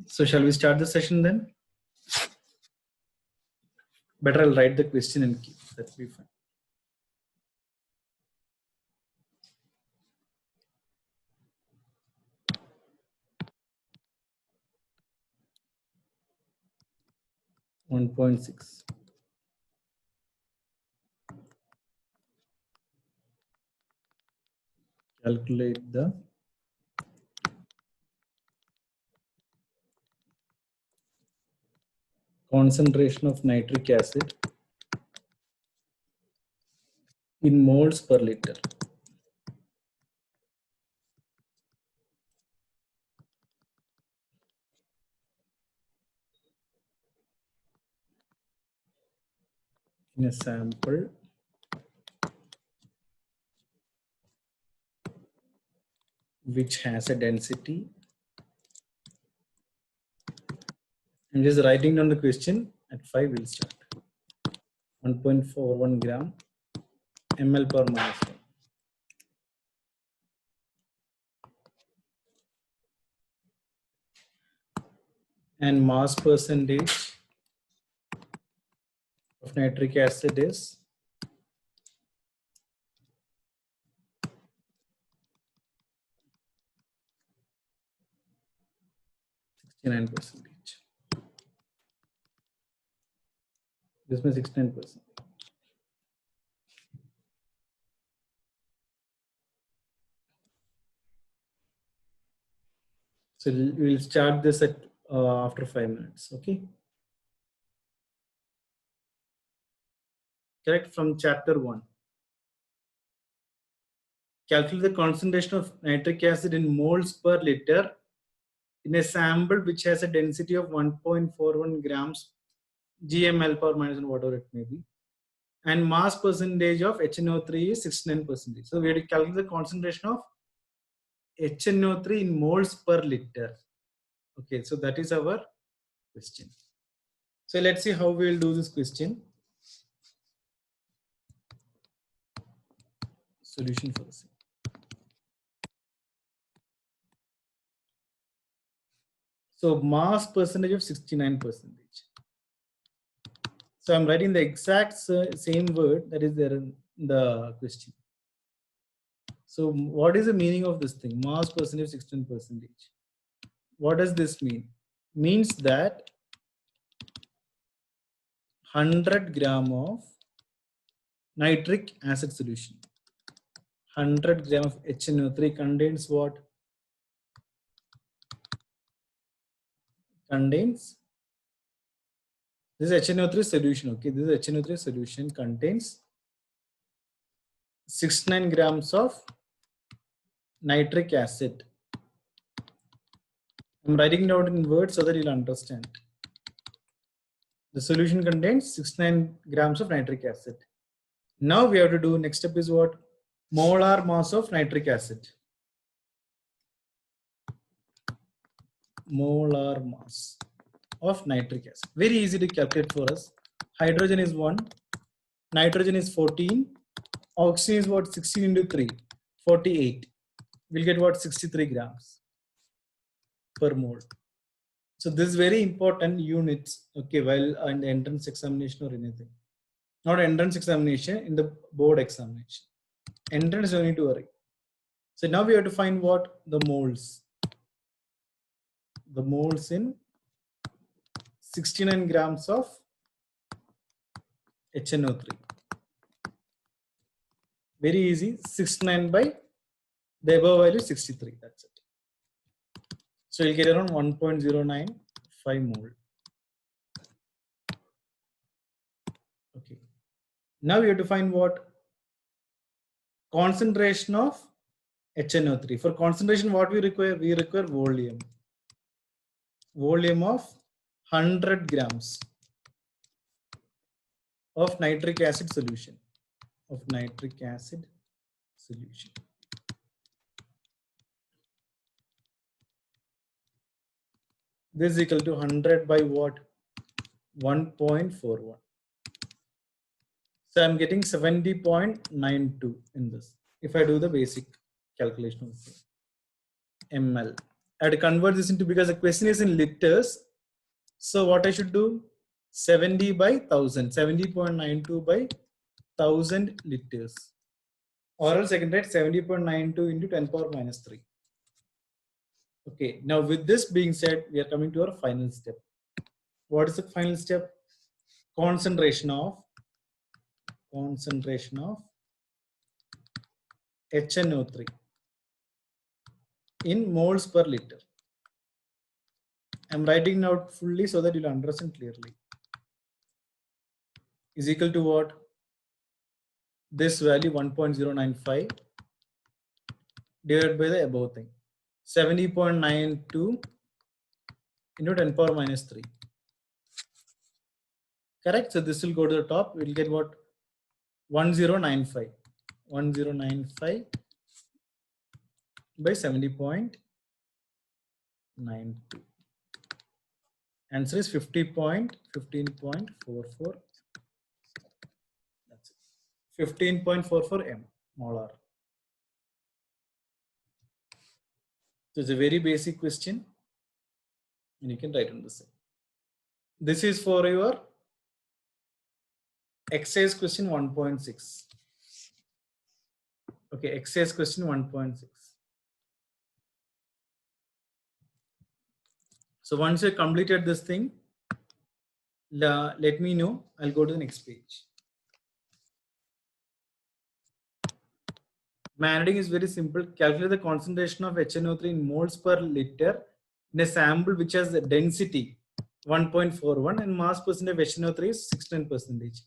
So shall we start the session then? Better I'll write the question and keep that be fine. .6. Calculate the concentration of nitric acid in moles per liter. In a sample which has a density. I'm just writing down the question. At 5 we'll start. 1.41 gram ml per minus 1. And mass percentage of nitric acid is 69%. This means 69%. So we'll start this at after 5 minutes. Okay. Correct, from chapter 1. Calculate the concentration of nitric acid in moles per liter in a sample which has a density of 1.41 grams gml per minus one, whatever it may be, and mass percentage of HNO3 is 69%. So we have to calculate the concentration of HNO3 in moles per liter. Okay, so that is our question. So let's see how we will do this question. Solution for the same. So mass percentage of 69%. So I'm writing the exact same word that is there in the question. So what is the meaning of this thing? Mass percentage 16%. What does this mean? Means that 100 gram of nitric acid solution, 100 gram of HNO3 contains what? Contains, this is HNO3 solution. Okay, this is HNO3 solution contains 69 grams of nitric acid. I'm writing it out in words so that you'll understand. The solution contains 69 grams of nitric acid. Now we have to do, next step is what? Molar mass of nitric acid. Molar mass of nitric acid. Very easy to calculate for us. Hydrogen is 1, nitrogen is 14, oxygen is what? 16 into 3, 48. We'll get what? 63 grams per mole. So this is very important units, okay, while in the entrance examination or anything. Not entrance examination, in the board examination. Entrance, you need to worry. So now we have to find what? The moles. The moles in 69 grams of HNO3. Very easy, 69 by the above value 63, that's it. So you'll get around 1.095 mole. Okay. Now we have to find what? Concentration of HNO3. For concentration, what we require? We require volume. Volume of 100 grams of nitric acid solution. Of nitric acid solution. This is equal to 100 by what? 1.41. So I'm getting 70.92 in this. If I do the basic calculation of ml I had to convert this into, because the question is in liters. So what I should do? 70 by 1000, 70.92 by 1000 liters. Or else I can write 70.92 into 10 power minus 3. Okay, now with this being said, we are coming to our final step. What is the final step? Concentration of HNO3 in moles per liter. I'm writing out fully so that you'll understand clearly. Is equal to what? This value 1.095 divided by the above thing. 70.92 into 10 power minus 3. Correct? So this will go to the top. We'll get what? 1095. 1095 by 70.92. Answer is 15.44. That's it. 15.44 m molar. So it's a very basic question, and you can write on the side. This is for your exercise question 1.6. Okay, exercise question 1.6. So once you completed this thing, let me know. I'll go to the next page. Managing is very simple. Calculate the concentration of HNO3 in moles per liter in a sample which has a density 1.41 and mass percentage of HNO3 is 69%.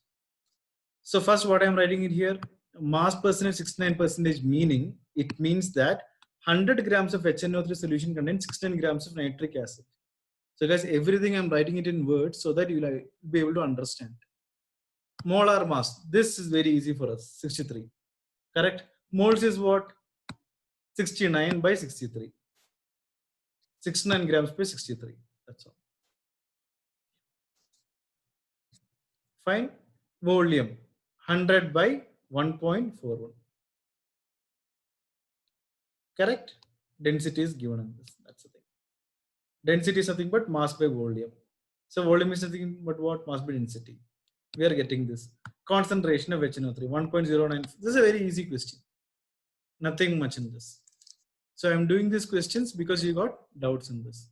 So first what I'm writing it here, mass percentage 69%, meaning it means that 100 grams of HNO3 solution contains 16 grams of nitric acid. So guys, everything I'm writing it in words so that you'll be able to understand. Molar mass, this is very easy for us, 63. Correct? Moles is what? 69 by 63. 69 grams per 63. That's all. Fine. Volume 100 by 1.41. Correct? Density is given on this. That's the thing. Density is nothing but mass by volume. So volume is nothing but what? Mass by density. We are getting this. Concentration of HNO3 1.09. This is a very easy question. Nothing much in this. So I'm doing these questions because you got doubts in this.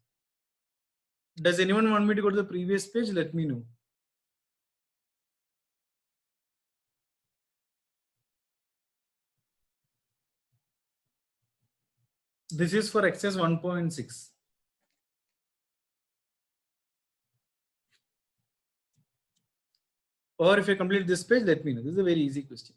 Does anyone want me to go to the previous page? Let me know. This is for exercise 1.6. Or if you complete this page, let me know. This is a very easy question.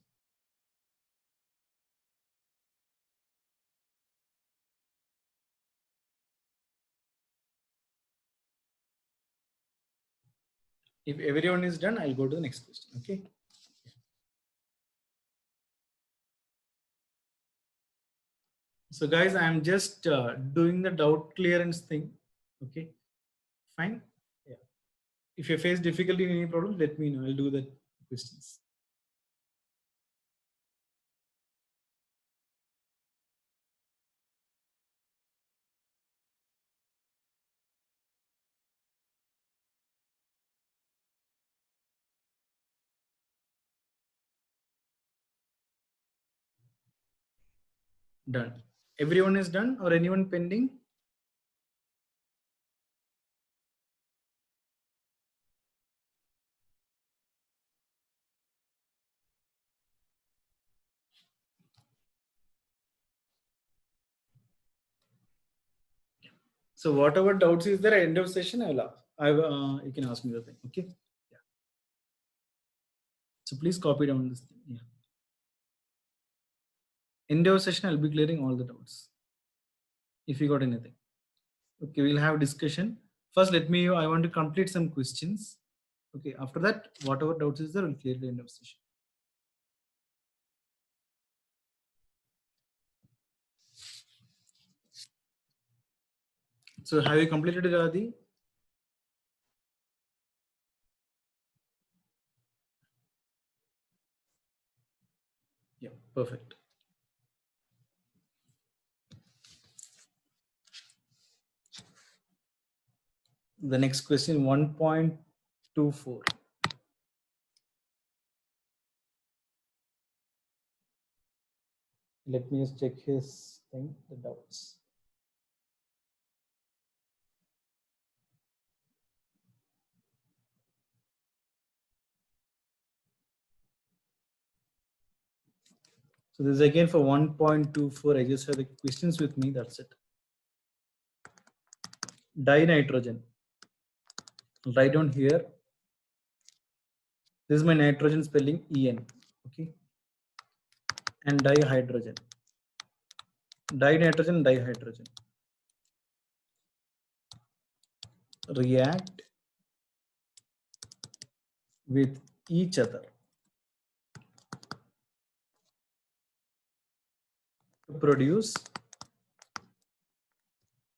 If everyone is done, I'll go to the next question. Okay. So guys, I'm just doing the doubt clearance thing. Okay. Fine. Yeah. If you face difficulty in any problem, let me know. I'll do the questions. Done. Everyone is done or anyone pending? So whatever doubts is there at end of session, you can ask me the thing. Okay. Yeah. So please copy down this thing. Yeah. End of session, I'll be clearing all the doubts. If you got anything. Okay, we'll have discussion. First, I want to complete some questions. Okay, after that, whatever doubts is there, we'll clear the end of session. So have you completed it, Adi? Yeah, perfect. The next question 1.24. Let me just check his thing, the doubts. So this is again for 1.24. I just have the questions with me. That's it. Dinitrogen. Write down here. This is my nitrogen spelling En. Okay. And dihydrogen. Dinitrogen, dihydrogen. React with each other to produce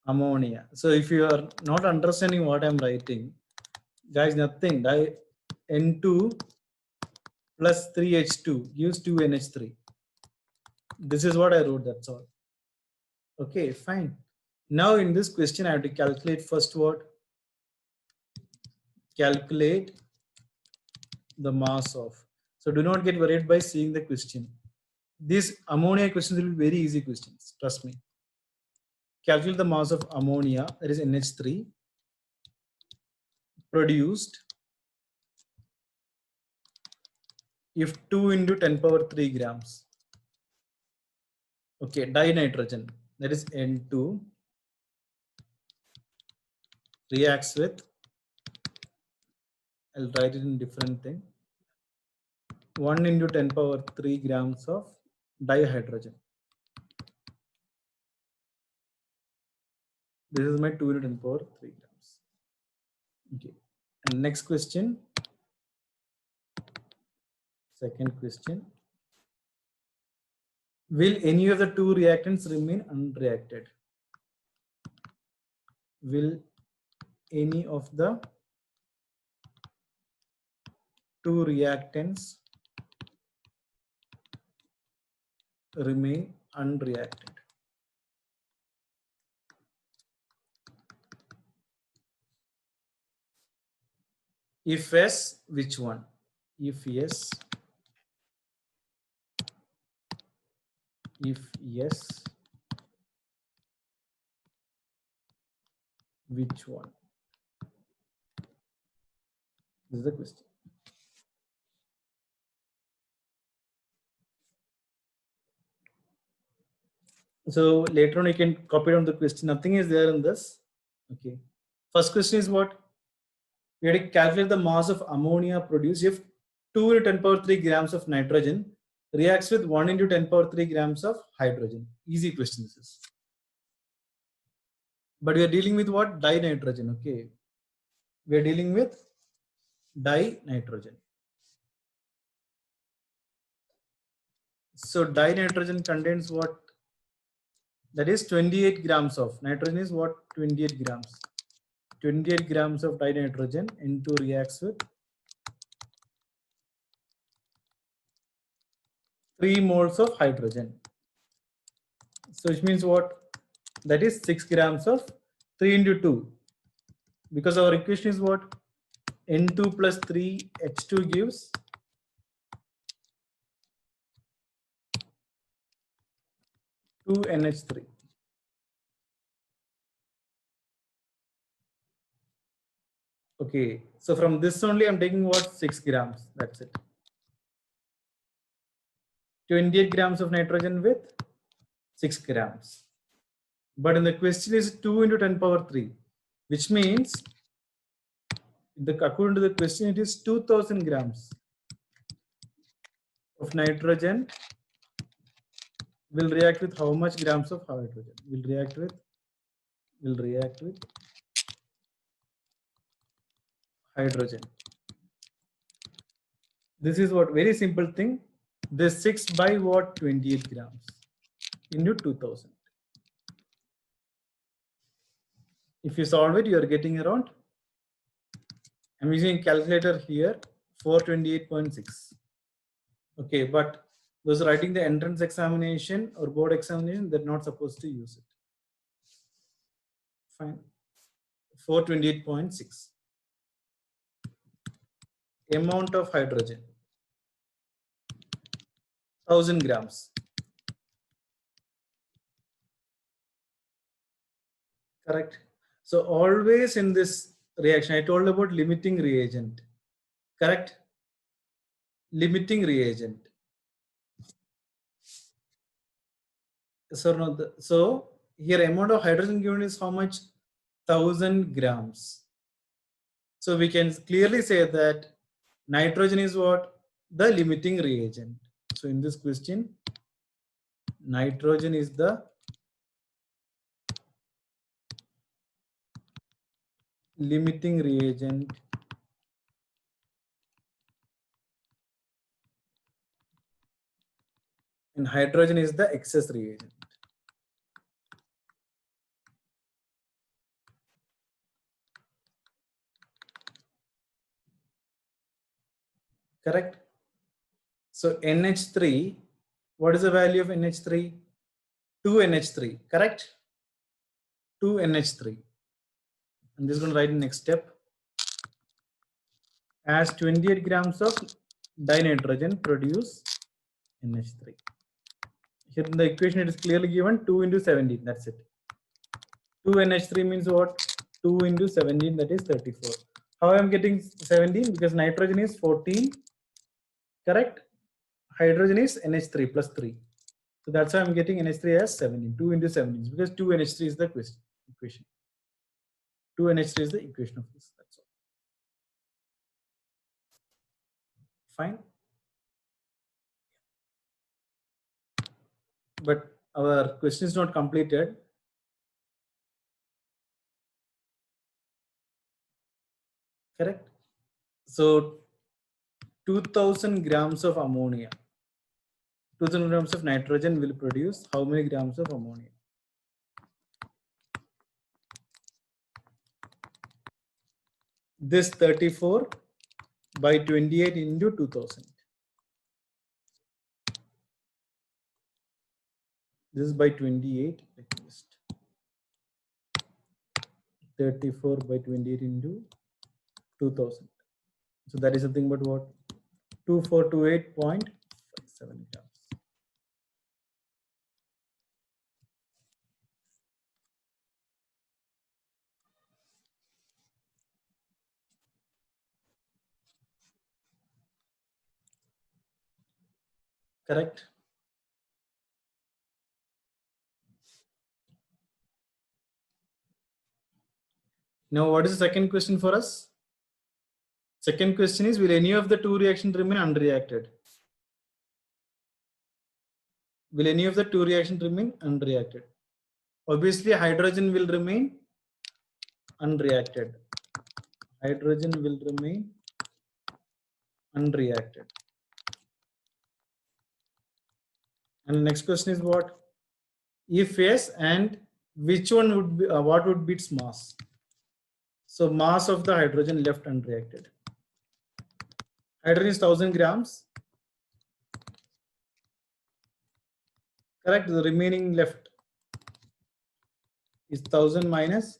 ammonia. So if you are not understanding what I'm writing, guys, nothing. N2 plus 3H2 gives 2NH3. This is what I wrote, that's all. Okay, fine. Now in this question, I have to calculate first what? Calculate the mass of. So do not get worried by seeing the question. These ammonia questions will be very easy questions, trust me. Calculate the mass of ammonia, that is NH3, produced if 2 into 10 power 3 grams. Okay, dinitrogen, that is N2, reacts with, I'll write it in different thing, 1 into 10 power 3 grams of dihydrogen. This is my 2 into 10 power 3 grams. Okay, and next question, second question. Will any of the two reactants remain unreacted? Will any of the two reactants remain unreacted? If yes, which one? If yes, which one? This is the question. So later on you can copy down the question. Nothing is there in this. Okay. First question is what? We have to calculate the mass of ammonia produced if 2 into 10 power 3 grams of nitrogen reacts with 1 into 10 power 3 grams of hydrogen. Easy question this is. But we are dealing with what? Dinitrogen. Okay. We are dealing with dinitrogen. So dinitrogen contains what? That is 28 grams of nitrogen is what? 28 grams. 28 grams of dinitrogen. N2 reacts with 3 moles of hydrogen. So which means what? That is 6 grams of 3 into 2. Because our equation is what? N2 plus 3 H2 gives 2 NH3. Okay, so from this only I'm taking what? 6 grams. That's it. 28 grams of nitrogen with 6 grams. But in the question is 2 into 10 power 3, which means according to the question, it is 2000 grams of nitrogen will react with how much grams of hydrogen? Will react with hydrogen. This is what? Very simple thing. This 6 by what? 28 grams into 2000. If you solve it, you are getting around, I'm using calculator here, 428.6. Okay, but those writing the entrance examination or board examination, they're not supposed to use it. Fine. 428.6. Amount of hydrogen 1000 grams. Correct. So always in this reaction, I told about limiting reagent. Correct. Limiting reagent. So no. So here amount of hydrogen given is how much? 1000 grams. So we can clearly say that nitrogen is what? The limiting reagent. So in this question, nitrogen is the limiting reagent and hydrogen is the excess reagent. Correct. So NH3, what is the value of NH3? 2NH3, correct? 2NH3. I'm just going to write in next step. As 28 grams of dinitrogen produce NH3. Here in the equation it is clearly given 2 into 17, that's it. 2NH3 means what? 2 into 17, that is 34. How I am getting 17? Because nitrogen is 14, correct? Hydrogen is NH3 plus 3. So that's why I'm getting NH3 as 17. 2 into 17 because 2NH3 is the equation. 2NH3 is the equation of this. That's all. Fine. But our question is not completed. Correct. So 2000 grams of ammonia, 2000 grams of nitrogen will produce how many grams of ammonia? This 34 by 28 into 2000. This is by 28. 34 by 28 into 2000. So that is nothing but what? 2428.57 grams. Correct. Now, what is the second question for us? Second question is, will any of the two reactions remain unreacted? Will any of the two reactions remain unreacted? Obviously, hydrogen will remain unreacted. Hydrogen will remain unreacted. And the next question is what? If yes, and which one would be, what would be its mass? So mass of the hydrogen left unreacted. Hydrogen is 1000 grams. Correct. The remaining left is 1000 minus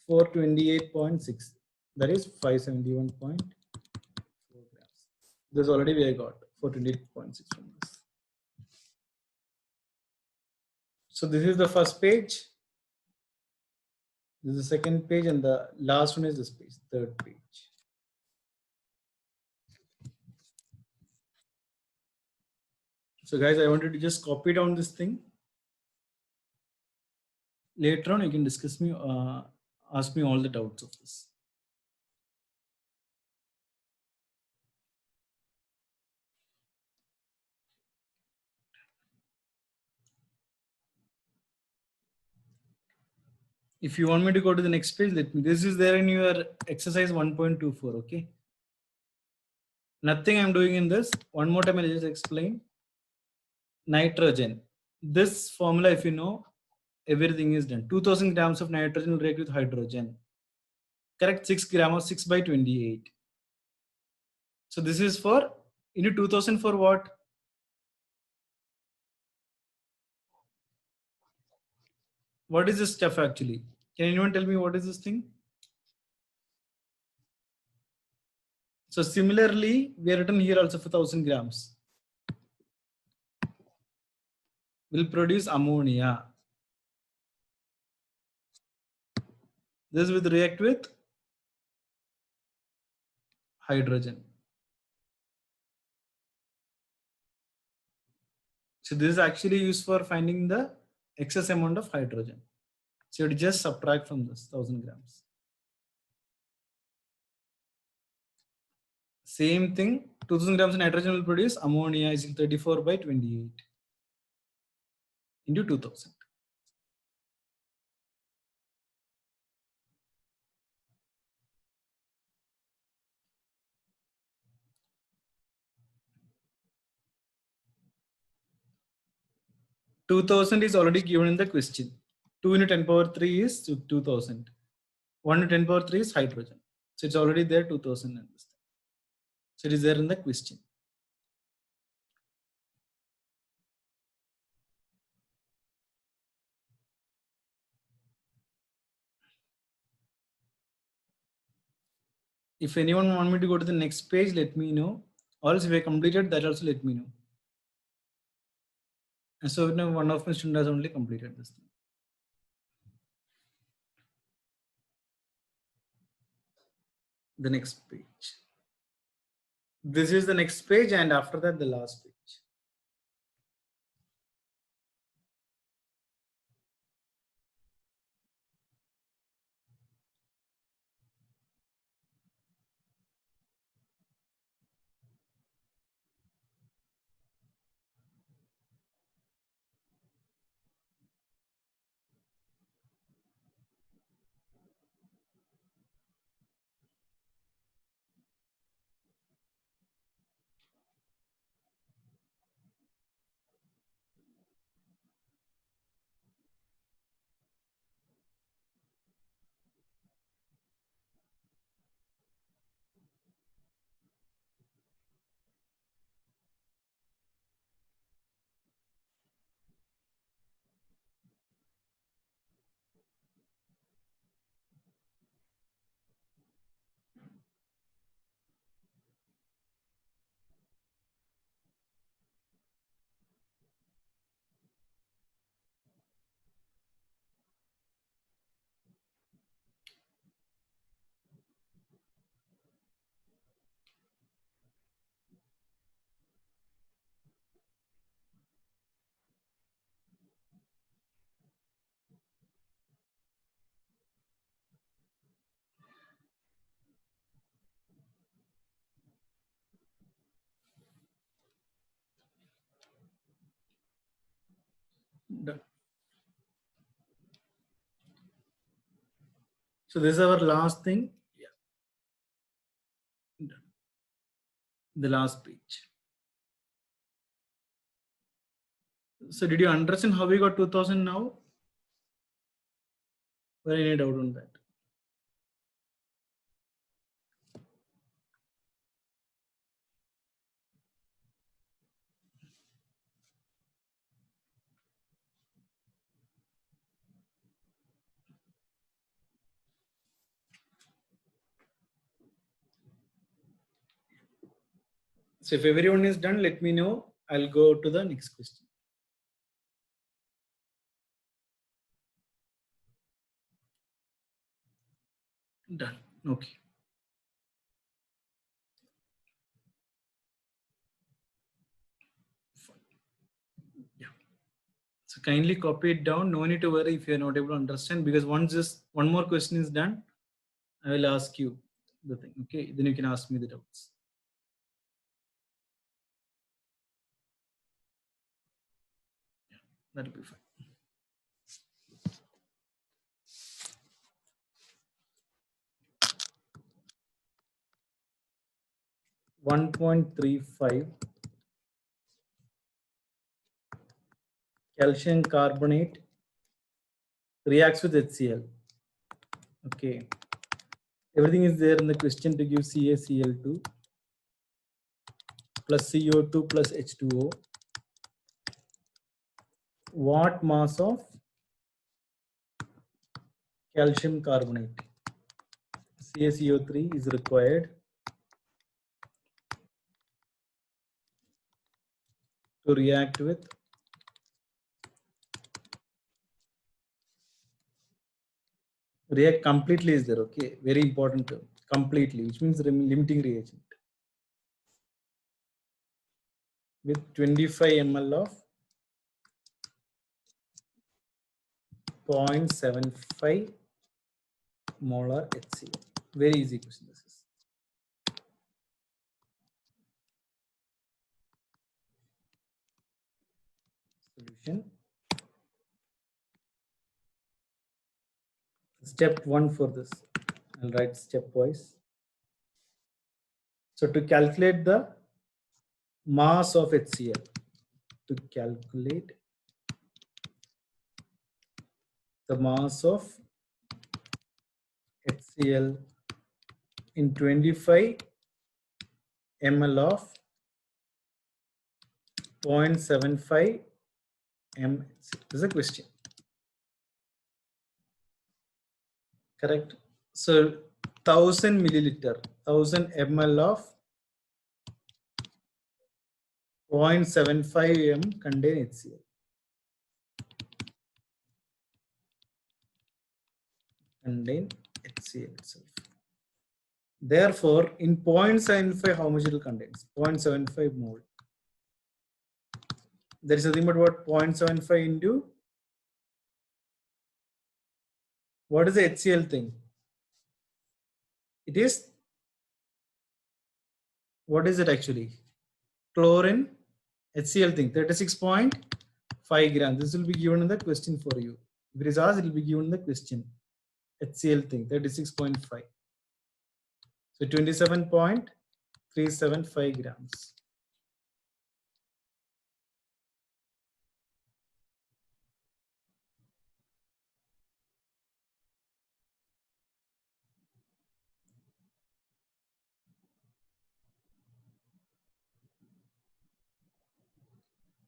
428.6. That is 571.4 grams. This already we got 428.6 from this. So this is the first page. This is the second page, and the last one is this page, third page. So guys, I wanted to just copy down this thing. Later on, you can discuss me, ask me all the doubts of this. If you want me to go to the next page, let me. This is there in your exercise 1.24. Okay. Nothing I'm doing in this. One more time, I'll just explain. Nitrogen. This formula, if you know, everything is done. 2000 grams of nitrogen will react with hydrogen. Correct. 6 grams, 6 by 28. So this is for into 2000 for what? What is this stuff actually? Can anyone tell me what is this thing? So similarly, we are written here also for 1000 grams. Will produce ammonia. This will react with hydrogen. So this is actually used for finding the excess amount of hydrogen. So you just subtract from this 1000 grams. Same thing, 2000 grams of nitrogen will produce ammonia is 34 by 28 into 2000. Two thousand is already given in the question. 2 into 10 power 3 is 2000. 1 to 10 power 3 is hydrogen. So it's already there 2000 in this. So it is there in the question. If anyone want me to go to the next page, let me know. Or else if I completed that also let me know. And so now one of my students has only completed this thing. The next page. This is the next page, and after that the last page. Done. So this is our last thing. Yeah. Done. The last page. So did you understand how we got 2000 now? Or any doubt on that? So if everyone is done, let me know. I'll go to the next question. Done. Okay. Yeah. So kindly copy it down. No need to worry if you're not able to understand, because once just one more question is done, I will ask you the thing. Okay. Then you can ask me the doubts. Yeah, that'll be fine. 1.35 calcium carbonate reacts with HCl. Okay. Everything is there in the question to give CaCl2 plus CO2 plus H2O. What mass of calcium carbonate CaCO3 is required to react with react completely is there. Okay, very important term, completely, which means limiting reagent with 25 ml of 0.75 molar HCl. Very easy question this is. Solution. Step 1 for this. I'll write stepwise. So to calculate the mass of HCl, to calculate the mass of HCl in 25 ml of 0.75 ml. This is a question. Correct. So 1000 milliliter, 1000 ml of 0.75 m contain HCl. Contain HCl itself. Therefore, in 0.75, how much it will contain? 0.75 mole. There is nothing but what 0.75 into what is the HCl thing? It is, what is it actually? Chlorine HCl thing, 36.5 grams. This will be given in the question for you. If it is asked, it will be given in the question. HCl thing, 36.5. So 27.375 grams.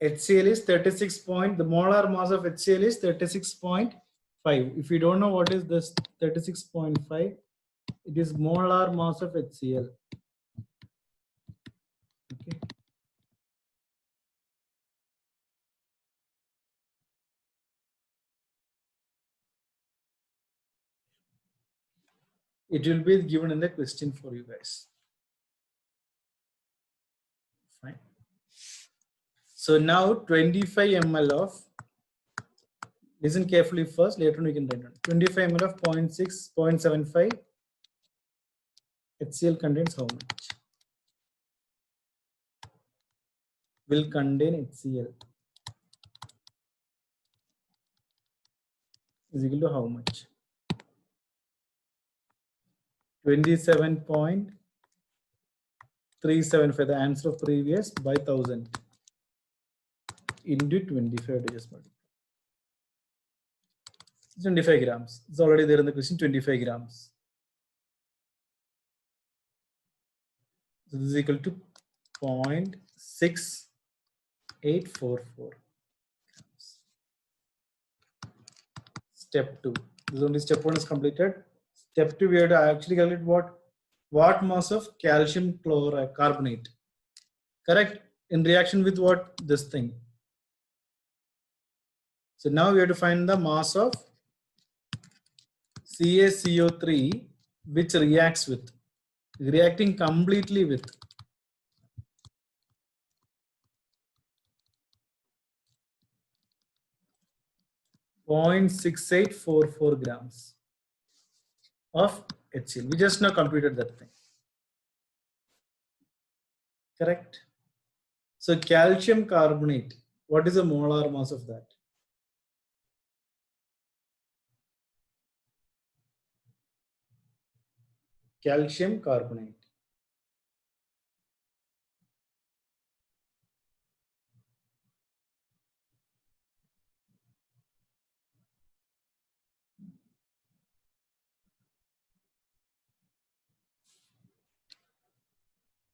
HCl is 36 point, the molar mass of HCl is 36.5. If you don't know what is this 36.5, it is molar mass of HCl. Okay. It will be given in the question for you guys. Fine. So now 25 ml of, listen carefully first, later on we can write down. 25 ml of 0.75 HCl contains how much? Will contain HCl is equal to how much? 27.375, the answer of previous, by 1000 into 25 digits. 25 grams. It's already there in the question, 25 grams. So this is equal to 0.6844 grams. Step 2. This is only step 1 is completed. Step 2, we have to actually calculate what mass of calcium chloride carbonate. Correct? In reaction with what? This thing. So now we have to find the mass of CaCO3 which reacts with, reacting completely with 0.6844 grams of HCl. We just now computed that thing. Correct? So calcium carbonate, what is the molar mass of that? Calcium carbonate.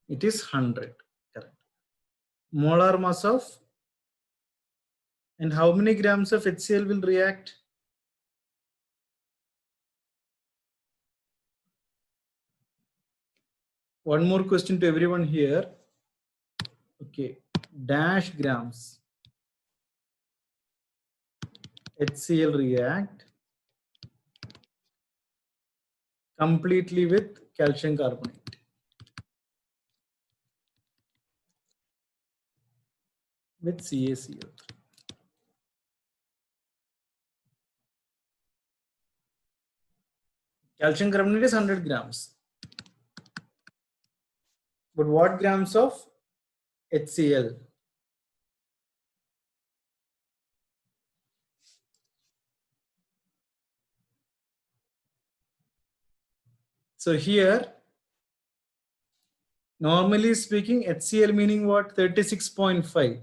It is 100. Correct. Molar mass of, and how many grams of HCl will react? One more question to everyone here. Okay, dash grams HCl react completely with calcium carbonate. With CaCO3. Calcium carbonate is 100 grams. But what grams of HCl? So here, normally speaking, HCl meaning what? 36.5.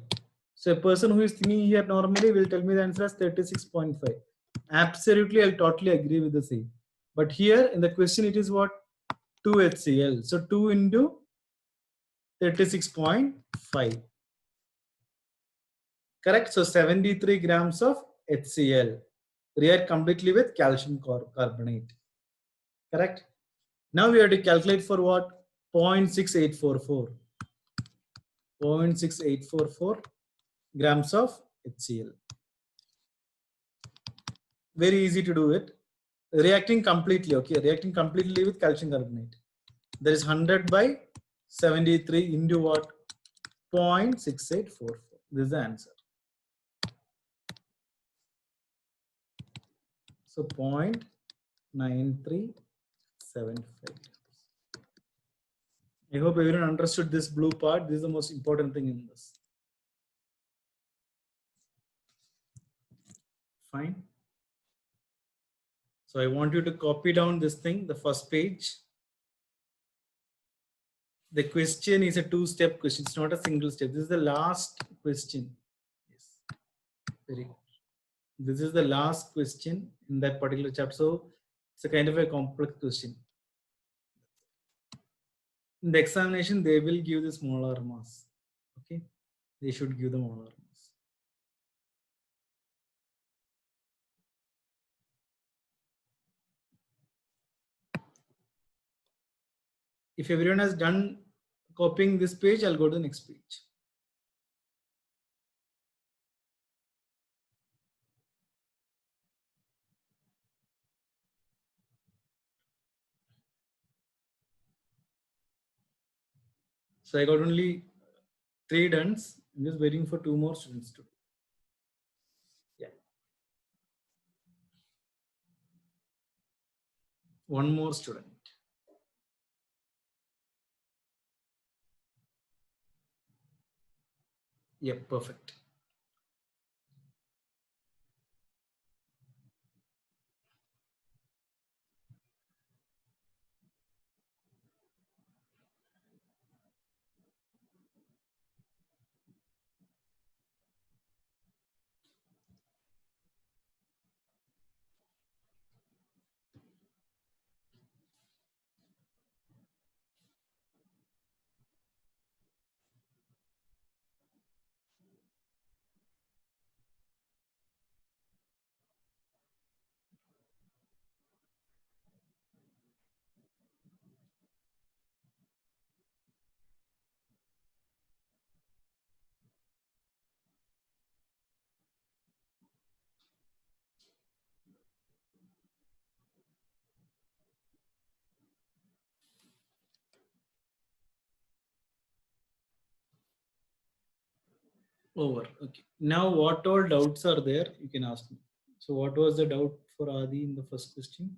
So a person who is thinking here normally will tell me the answer as 36.5. Absolutely, I'll totally agree with the same. But here in the question, it is what? 2 HCl. So 2 into 36.5. Correct? So 73 grams of HCl. React completely with calcium carbonate. Correct? Now we have to calculate for what? 0.6844. 0.6844 grams of HCl. Very easy to do it. Reacting completely, okay, reacting completely with calcium carbonate. There is 100 by 73 into what? 0.6844. This is the answer. So 0.9375. I hope everyone understood this blue part. This is the most important thing in this. Fine. So I want you to copy down this thing, the first page. The question is a two-step question. It's not a single step. This is the last question. Yes. Very good. This is the last question in that particular chapter. So it's a kind of a complex question. In the examination, they will give the molar mass. Okay. They should give the molar mass. If everyone has done copying this page, I'll go to the next page. So I got only 3 done. I'm just waiting for 2 more students to do. Yeah. 1 more student. Yep, perfect. Over. Okay. Now, what all doubts are there? You can ask me. So, what was the doubt for Adi in the first question?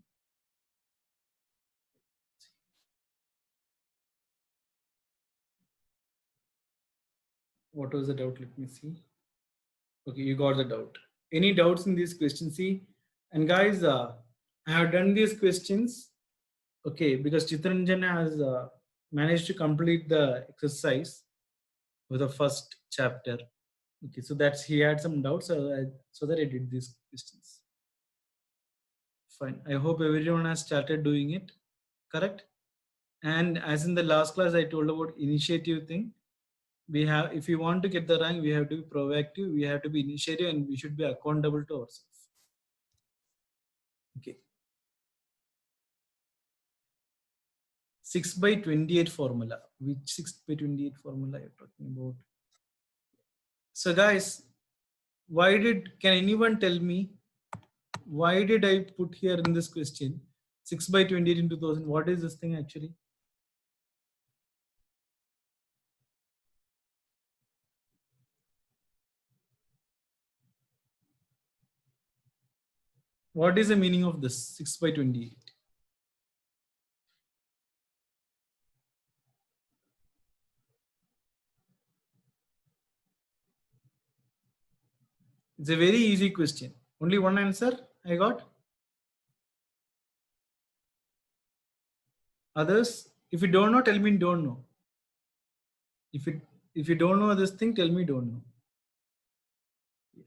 What was the doubt? Let me see. Okay, you got the doubt. Any doubts in these questions? See, and guys, I have done these questions. Okay, because Chitranjan has managed to complete the exercise with the first chapter. Okay, so that's he had some doubts, so that I did these questions. Fine. I hope everyone has started doing it. Correct. And as in the last class, I told about initiative thing. We have, if we want to get the rank, we have to be proactive, we have to be initiative, and we should be accountable to ourselves. Okay. 6/28 formula. Which 6/28 formula you're talking about? So guys, can anyone tell me why did I put here in this question 6 by 28 into 2000? What is this thing actually? What is the meaning of this 6 by 28? It's a very easy question. Only one answer I got. Others, if you don't know, tell me don't know. If you don't know this thing, tell me don't know. Yes.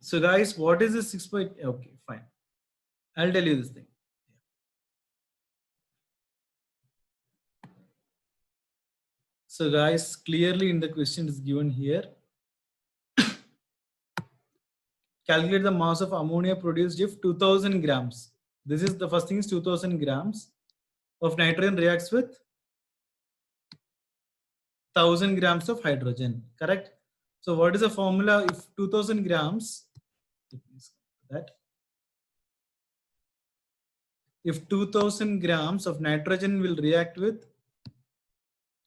So guys, what is this 6 by? Okay, fine. I'll tell you this thing. So guys, clearly in the question is given here. Calculate the mass of ammonia produced if 2000 grams. This is the first thing is 2000 grams of nitrogen reacts with 1000 grams of hydrogen. Correct? So what is the formula if 2000 grams? That if 2000 grams of nitrogen will react with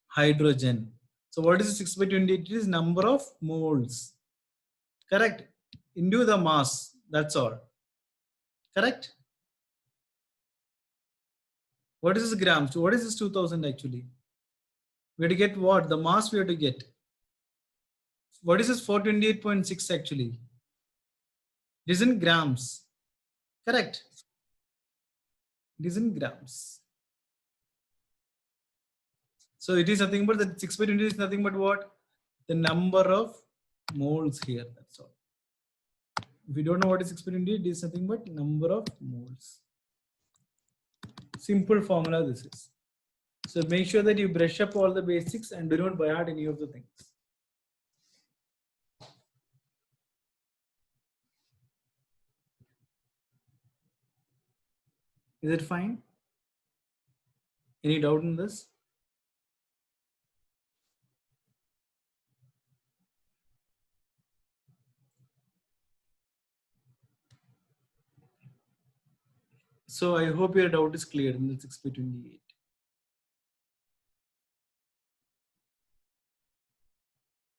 hydrogen. So what is 6 by 28? It is number of moles. Correct? Into the mass. That's all. Correct? What is this grams? So what is this 2000 actually? We have to get what? The mass we have to get. What is this 428.6 actually? It is in grams. Correct? It is in grams. So it is nothing but the 6 by 20 is nothing but what? The number of moles here. That's all. If you don't know what is 6 by 20, it is nothing but number of moles. Simple formula this is. So make sure that you brush up all the basics and do not by heart any of the things. Is it fine? Any doubt in this? So I hope your doubt is clear in the 6 by 28.